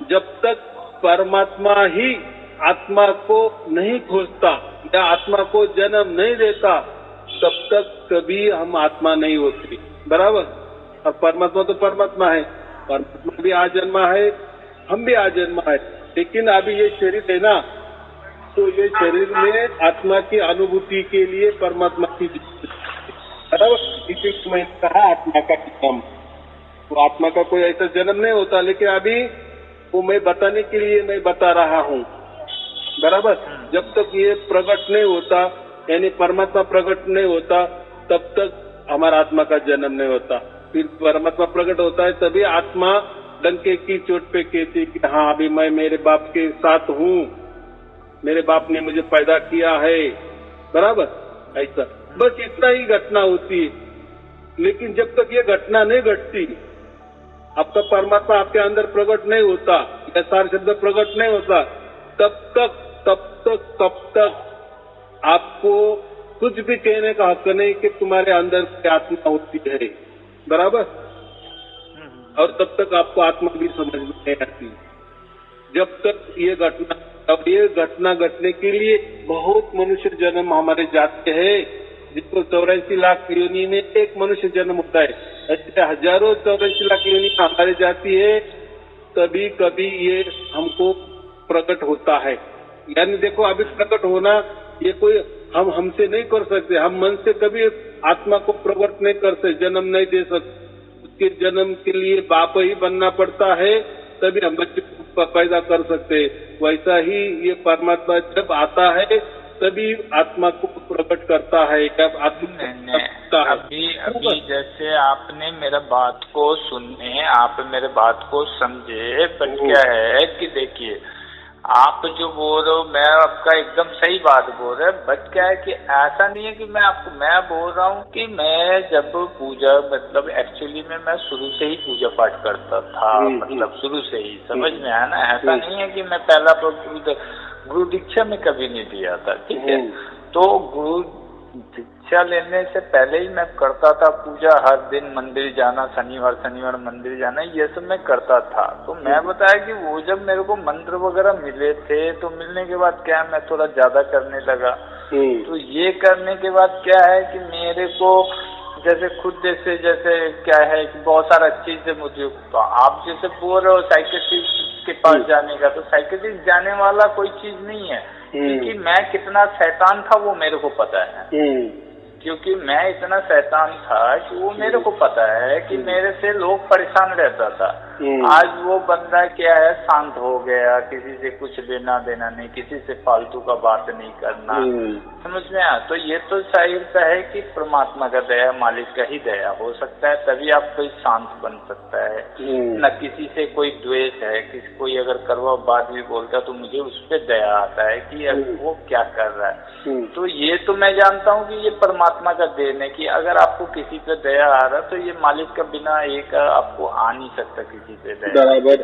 जब तक परमात्मा ही आत्मा को नहीं खोजता या आत्मा को जन्म नहीं देता, तब तक कभी हम आत्मा नहीं होते, बराबर। और परमात्मा तो परमात्मा है, परमात्मा भी आजन्मा है, हम भी आजन्मा है। लेकिन अभी ये शरीर है ना, तो ये शरीर में आत्मा की अनुभूति के लिए परमात्मा की बराबर। इसी मैंने कहा आत्मा का जन्म, तो आत्मा का कोई ऐसा जन्म नहीं होता। लेकिन अभी वो मैं बताने के लिए मैं बता रहा हूँ, बराबर। जब तक ये प्रकट नहीं होता, यानी परमात्मा प्रकट नहीं होता, तब तक हमारा आत्मा का जन्म नहीं होता। फिर परमात्मा प्रकट होता है तभी आत्मा डंके की चोट पे कहती कि हाँ अभी मैं मेरे बाप के साथ हूँ, मेरे बाप ने मुझे पैदा किया है, बराबर। ऐसा बस इतना ही घटना होती है। लेकिन जब तक ये घटना नहीं घटती, आपका परमात्मा आपके अंदर प्रकट नहीं होता या सार शब्द प्रकट नहीं होता, तब तक आपको कुछ भी कहने का हक नहीं कि तुम्हारे अंदर की आत्मा होती है, बराबर। और तब तक आपको आत्मा भी समझ में नहीं आती। जब तक ये घटना, अब ये घटना घटने के लिए बहुत मनुष्य जन्म हमारे जाते हैं, जिसको 84 लाख योनि में एक मनुष्य जन्म होता है। ऐसे हजारों 84 लाख योनि हमारे जाती है, तभी कभी ये हमको प्रकट होता है। यानी देखो अभी प्रकट होना ये कोई हम हमसे नहीं कर सकते, हम मन से कभी आत्मा को प्रकट नहीं कर सकते, जन्म नहीं दे सकते। उसके जन्म के लिए बाप ही बनना पड़ता है, तभी हम बच्चे को पैदा कर सकते। वैसा ही ये परमात्मा जब आता है तभी आत्मा को प्रकट करता है। जब आत्मा अभी जैसे आपने मेरा बात को सुने, आप मेरे बात को समझे, पर क्या है कि देखिए आप जो बोल रहे हो मैं आपका एकदम सही बात बोल रहे हैं, बट क्या है कि ऐसा नहीं है कि मैं बोल रहा हूँ कि मैं जब पूजा मतलब एक्चुअली में मैं शुरू से ही पूजा पाठ करता था, मतलब शुरू से ही, समझ में आया ना। ऐसा नहीं है कि मैं पहला गुरु दीक्षा में कभी नहीं दिया था, ठीक है। तो गुरु दीक्षा लेने से पहले ही मैं करता था पूजा, हर दिन मंदिर जाना, शनिवार मंदिर जाना, ये सब मैं करता था। तो मैं बताया कि वो जब मेरे को मंत्र वगैरह मिले थे, तो मिलने के बाद क्या मैं थोड़ा ज्यादा करने लगा। तो ये करने के बाद क्या है कि मेरे को जैसे खुद जैसे क्या है कि बहुत सारा चीज से मुझे, तो आप जैसे बोल रहे हो साइकियाट्रिस्ट के पास जाने का, तो साइकियाट्रिस्ट जाने वाला कोई चीज नहीं है, क्योंकि मैं कितना शैतान था वो मेरे को पता है। क्योंकि मैं इतना शैतान था कि वो मेरे को पता है कि मेरे से लोग परेशान रहता था। आज वो बंदा क्या है, शांत हो गया, किसी से कुछ लेना देना नहीं, किसी से फालतू का बात नहीं करना, समझ में आया। तो ये तो जाहिर है कि परमात्मा का दया, मालिक का ही दया हो सकता है, तभी आप कोई शांत बन सकता है। न किसी से कोई द्वेष है, कोई अगर करवा बात भी बोलता तो मुझे उस पर दया आता है कि वो क्या कर रहा है। तो ये तो मैं जानता हूँ कि ये परमात्मा का देन है कि अगर आपको किसी पे दया आ रहा तो ये मालिक का बिना एक आपको आ नहीं सकता किसी पे दया, बराबर।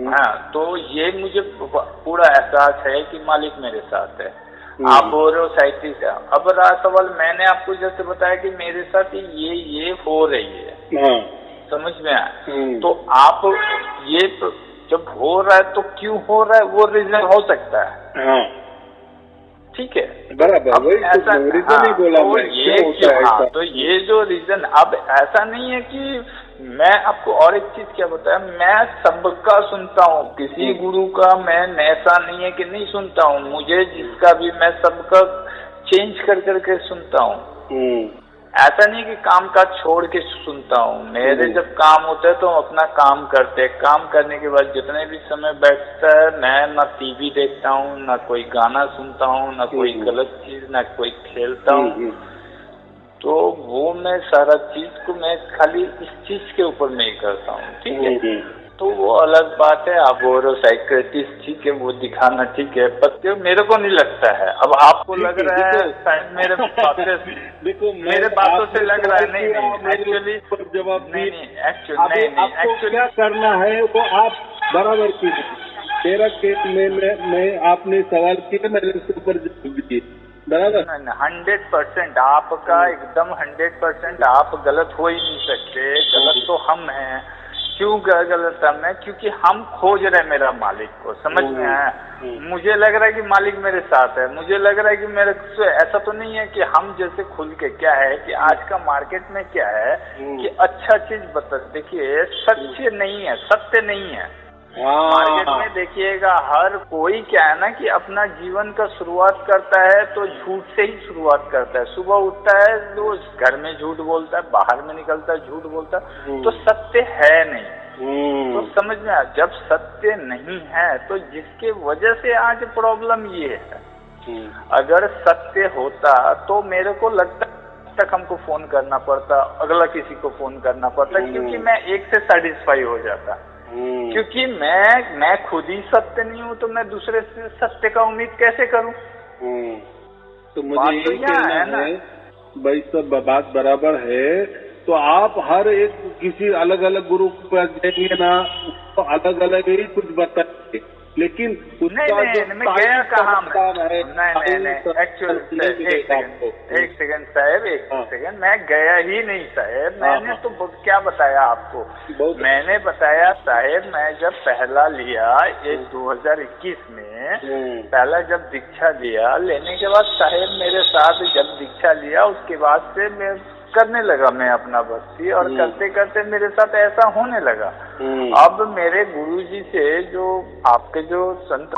हाँ, तो ये मुझे पूरा एहसास है कि मालिक मेरे साथ है। आप बोल रहे हो साइकिल, अब रहा सवाल, मैंने आपको जैसे बताया कि मेरे साथ ये हो रही है, समझ में आया। तो आप ये जब हो रहा है तो क्यों हो रहा है, वो रीजन हो सकता है, ठीक है, बराबर। वही ऐसा रीजन ही बोला मैं, ये क्यों, तो ये जो रीजन, अब ऐसा नहीं है कि मैं आपको और एक चीज क्या बताया, मैं सबका सुनता हूँ, किसी गुरु का मैं ऐसा नहीं है कि नहीं सुनता हूँ, मुझे जिसका भी मैं सबका चेंज कर करके सुनता हूँ, ऐसा नहीं कि काम काज छोड़ के सुनता हूँ। मेरे जब काम होता है तो हम अपना काम करते हैं। काम करने के बाद जितने भी समय बैठता है मैं ना टीवी देखता हूँ, ना कोई गाना सुनता हूँ, ना कोई गलत चीज, ना कोई खेलता हूँ। तो वो मैं सारा चीज को मैं खाली इस चीज के ऊपर में ही करता हूँ, ठीक है। तो वो अलग बात है, आप वो साइकियाट्रिस्ट, ठीक है, वो दिखाना ठीक है, पर मेरे को नहीं लगता है। अब आपको लग रहा है शायद मेरे बातों देखो मेरे बातों से लग रहा है। नहीं एक्चुअली जवाब नहीं एक्चुअली क्या करना है वो आप बराबर कीजिए। मेरा केस में मैं आपने सवाल किया, मैंने उसके ऊपर जवाब दिए, बराबर। 100% आपका एकदम 100% आप गलत हो ही नहीं सकते। गलत तो हम हैं। क्यों गलत हम है? क्योंकि हम खोज रहे हैं मेरा मालिक को, समझ में आया। मुझे लग रहा है कि मालिक मेरे साथ है। मुझे लग रहा है कि मेरे ऐसा तो नहीं है कि हम जैसे खुल के, क्या है कि आज का मार्केट में क्या है कि अच्छा चीज बता, देखिए सत्य नहीं है, सत्य नहीं है मार्केट में। देखिएगा हर कोई क्या है ना कि अपना जीवन का शुरुआत करता है तो झूठ से ही शुरुआत करता है। सुबह उठता है तो घर में झूठ बोलता है, बाहर में निकलता है झूठ बोलता है, तो सत्य है नहीं। तो समझ में आया, जब सत्य नहीं है तो जिसके वजह से आज प्रॉब्लम ये है। अगर सत्य होता तो मेरे को लगता तक हमको फोन करना पड़ता, अगला किसी को फोन करना पड़ता, क्योंकि मैं एक से सेटिस्फाई हो जाता। क्योंकि मैं खुद ही सत्य नहीं हूँ तो मैं दूसरे से सत्य का उम्मीद कैसे करूँ? तो मुझे यही कहना है भाई, सब बात बराबर है। तो आप हर एक किसी अलग अलग ग्रुप पर जाएंगे ना, तो अलग अलग ही कुछ बताएंगे, लेकिन उसका नहीं, मैं गया कहाँ नहीं एक्चुअली एक सेकंड साहब, एक सेकंड, मैं गया ही नहीं साहब। मैंने तो क्या बताया आपको? मैंने बताया साहब, मैं जब पहला लिया 2021 में पहला जब दीक्षा लिया, लेने के बाद साहब मेरे साथ जब दीक्षा लिया उसके बाद से मैं करने लगा मैं अपना भक्ति, और करते करते मेरे साथ ऐसा होने लगा। अब मेरे गुरुजी से, जो आपके जो संत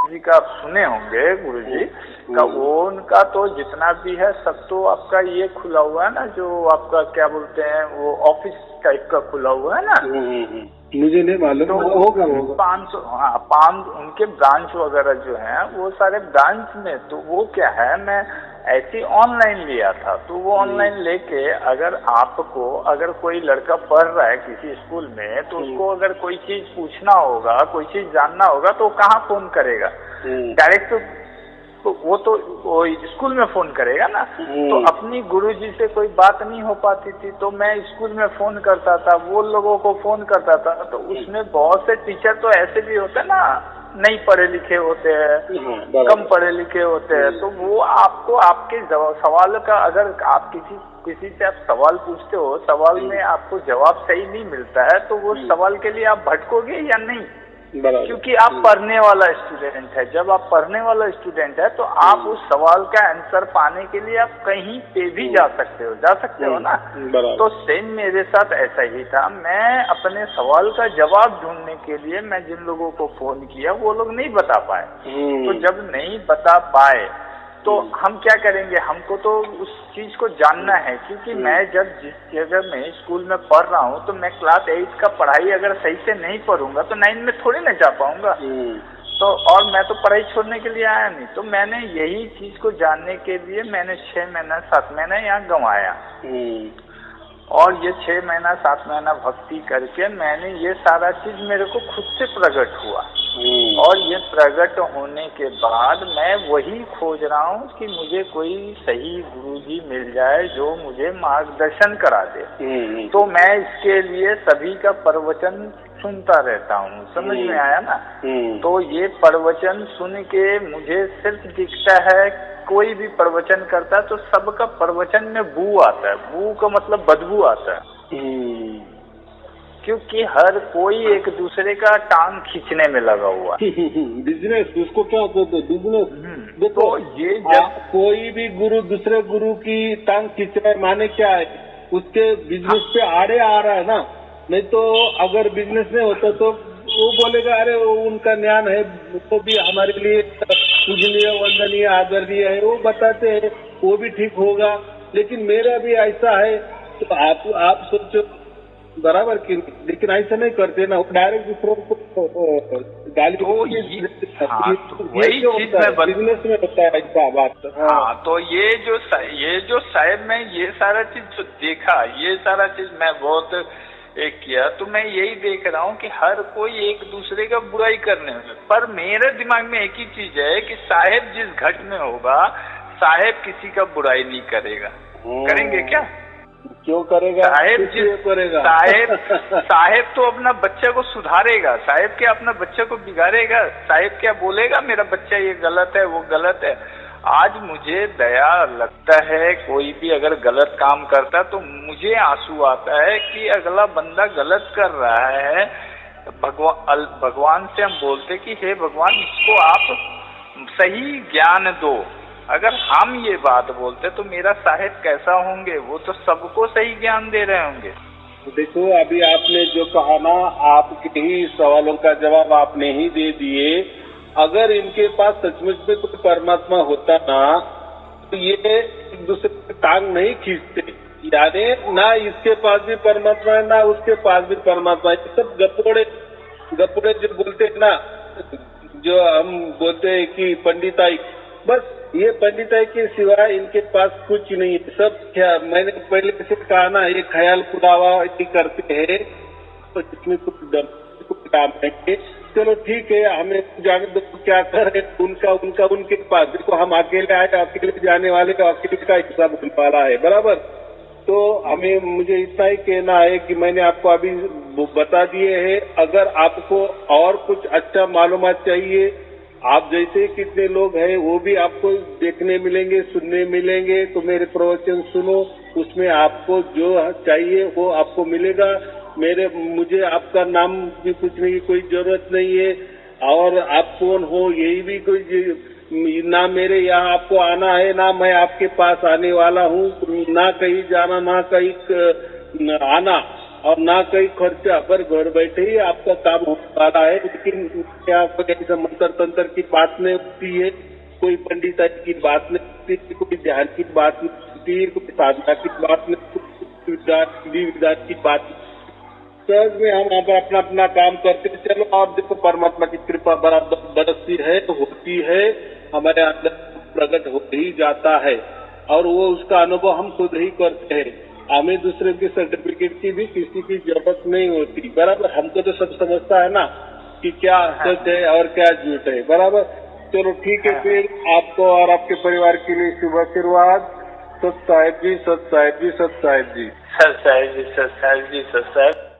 जी का आप सुने होंगे गुरुजी का, वो उनका तो जितना भी है सब तो आपका ये खुला हुआ है ना, जो आपका क्या बोलते हैं वो ऑफिस टाइप का खुला हुआ है ना। मुझे नहीं मालूम, तो होगा 500 5 उनके ब्रांच वगैरह जो हैं वो सारे ब्रांच में। तो वो क्या है, मैं ऐसी ऑनलाइन लिया था, तो वो ऑनलाइन लेके अगर कोई लड़का पढ़ रहा है किसी स्कूल में, तो उसको अगर कोई चीज पूछना होगा, कोई चीज जानना होगा, तो कहाँ फोन करेगा? डायरेक्ट तो वो स्कूल में फोन करेगा ना। तो अपनी गुरुजी से कोई बात नहीं हो पाती थी, तो मैं स्कूल में फोन करता था, वो लोगों को फोन करता था। तो उसमें बहुत से टीचर तो ऐसे भी होते हैं ना, नहीं पढ़े लिखे होते हैं, कम पढ़े लिखे होते हैं। तो वो आपको आपके सवाल का, अगर आप किसी से आप सवाल पूछते हो, सवाल में आपको जवाब सही नहीं मिलता है, तो वो सवाल के लिए आप भटकोगे या नहीं? क्योंकि आप पढ़ने वाला स्टूडेंट है। जब आप पढ़ने वाला स्टूडेंट है तो आप उस सवाल का आंसर पाने के लिए आप कहीं पे भी जा सकते हो ना। तो सेम मेरे साथ ऐसा ही था। मैं अपने सवाल का जवाब ढूंढने के लिए मैं जिन लोगों को फोन किया वो लोग नहीं बता पाए। तो जब नहीं बता पाए तो हम क्या करेंगे? हमको तो उस चीज को जानना है, क्योंकि मैं जब जिस जगह में स्कूल में पढ़ रहा हूँ तो मैं क्लास 8 का पढ़ाई अगर सही से नहीं पढ़ूंगा तो 9 में थोड़ी ना जा पाऊंगा। तो और मैं तो पढ़ाई छोड़ने के लिए आया नहीं। तो मैंने यही चीज को जानने के लिए मैंने 6 महीना 7 महीना यहाँ गंवाया, और ये 6 महीना 7 महीना भक्ति करके मैंने ये सारा चीज मेरे को खुद से प्रकट हुआ। और ये प्रकट होने के बाद मैं वही खोज रहा हूँ कि मुझे कोई सही गुरुजी मिल जाए जो मुझे मार्गदर्शन करा दे। तो मैं इसके लिए सभी का प्रवचन सुनता रहता हूँ, समझ में आया ना। तो ये प्रवचन सुन के मुझे सिर्फ दिखता है, कोई भी प्रवचन करता है तो सबका प्रवचन में बू आता है। बू का मतलब बदबू आता है, क्योंकि हर कोई एक दूसरे का टांग खींचने में लगा हुआ। बिजनेस, उसको क्या कहते हैं? बिजनेस। देखो ये जब कोई भी गुरु दूसरे गुरु की टांग खींच रहा है, माने क्या है? उसके बिजनेस पे आड़े आ रहा है ना। नहीं तो अगर बिजनेस नहीं होता तो वो बोलेगा अरे वो उनका ज्ञान है, वो भी हमारे लिए पूजनीय, वंदनीय, आदरणीय है, वो बताते हैं, वो भी ठीक होगा। लेकिन मेरा भी ऐसा है, तो आप सोचो बराबर की, लेकिन ऐसा नहीं करते ना, वो डायरेक्ट दूसरों को गाली। तो हाँ, तो वही चीज मैं बिजनेस में होता है ऐसा बात। हाँ, तो ये जो साहब मैं ये सारा चीज जो देखा, ये सारा चीज मैं बहुत एक किया, तो मैं यही देख रहा हूँ कि हर कोई एक दूसरे का बुराई करने में, पर मेरे दिमाग में एक ही चीज है कि साहेब जिस घट में होगा, साहेब किसी का बुराई नहीं करेगा। करेंगे क्या? क्यों करेगा? साहेब करेगा? साहेब तो अपना बच्चे को सुधारेगा, साहेब क्या अपना बच्चे को बिगाड़ेगा? साहेब क्या बोलेगा मेरा बच्चा ये गलत है, वो गलत है? आज मुझे दया लगता है, कोई भी अगर गलत काम करता तो मुझे आंसू आता है कि अगला बंदा गलत कर रहा है। भगवान से हम बोलते कि हे भगवान, इसको आप सही ज्ञान दो। अगर हम ये बात बोलते तो मेरा साहेब कैसा होंगे? वो तो सबको सही ज्ञान दे रहे होंगे। देखो, अभी आपने जो कहा ना, आपके ही सवालों का जवाब आपने ही दे दिए। अगर इनके पास सचमुच में कोई परमात्मा होता ना, तो ये एक दूसरे की टांग नहीं खींचते। यानी ना इसके पास भी परमात्मा है, ना उसके पास भी परमात्मा है। सब गपोड़े जो बोलते हैं ना, जो हम बोलते हैं कि पंडिताई, बस ये पंडिताई के सिवाय इनके पास कुछ नहीं है। सब क्या, मैंने पहले से कहा ना, ये ख्याल पुलावा ही करते हैं, तो जिसमें कुछ काम नहीं। चलो ठीक है, हमें जाने दो, क्या करे उनका उनके पास। देखो, हम अकेले आए, अकेले जाने वाले का अकेले का हिसाब होने वाला है, बराबर। तो मुझे इतना ही कहना है कि मैंने आपको अभी बता दिए है। अगर आपको और कुछ अच्छा मालूमात चाहिए, आप जैसे कितने लोग हैं वो भी आपको देखने मिलेंगे, सुनने मिलेंगे, तो मेरे प्रवचन सुनो, उसमें आपको जो चाहिए वो आपको मिलेगा। मुझे आपका नाम भी पूछने की कोई जरूरत नहीं है, और आप कौन हो यही भी कोई ना, मेरे यहाँ आपको आना है ना मैं आपके पास आने वाला हूँ, ना कहीं जाना, ना कहीं आना, और ना कहीं खर्चा, पर घर बैठे ही आपका काम होने वाला है। लेकिन क्या ऐसा मंत्र तंत्र की बात नहीं होती है, कोई पंडिताई की बात नहीं होती, कोई ध्यान की बात नहीं होती, कोई साधना की बात नहीं, विधान की बात नहीं। सहज में हम अपना अपना काम करते चलो। आप देखो, परमात्मा की कृपा बराबर बरसती है, तो होती है, हमारे अंदर प्रकट हो ही जाता है, और वो उसका अनुभव हम खुद ही करते हैं। हमें दूसरे के सर्टिफिकेट की भी किसी की जरूरत नहीं होती, बराबर। हमको तो सब समझता है ना कि क्या सच है और क्या झूठ है, बराबर। चलो ठीक है, फिर आपको और आपके परिवार के लिए शुभ आशीर्वाद। सत साहेब जी, सत साहेब जी, सत साहेब जी, सत साहेब जी, सत साहेब जी, सत साहेब।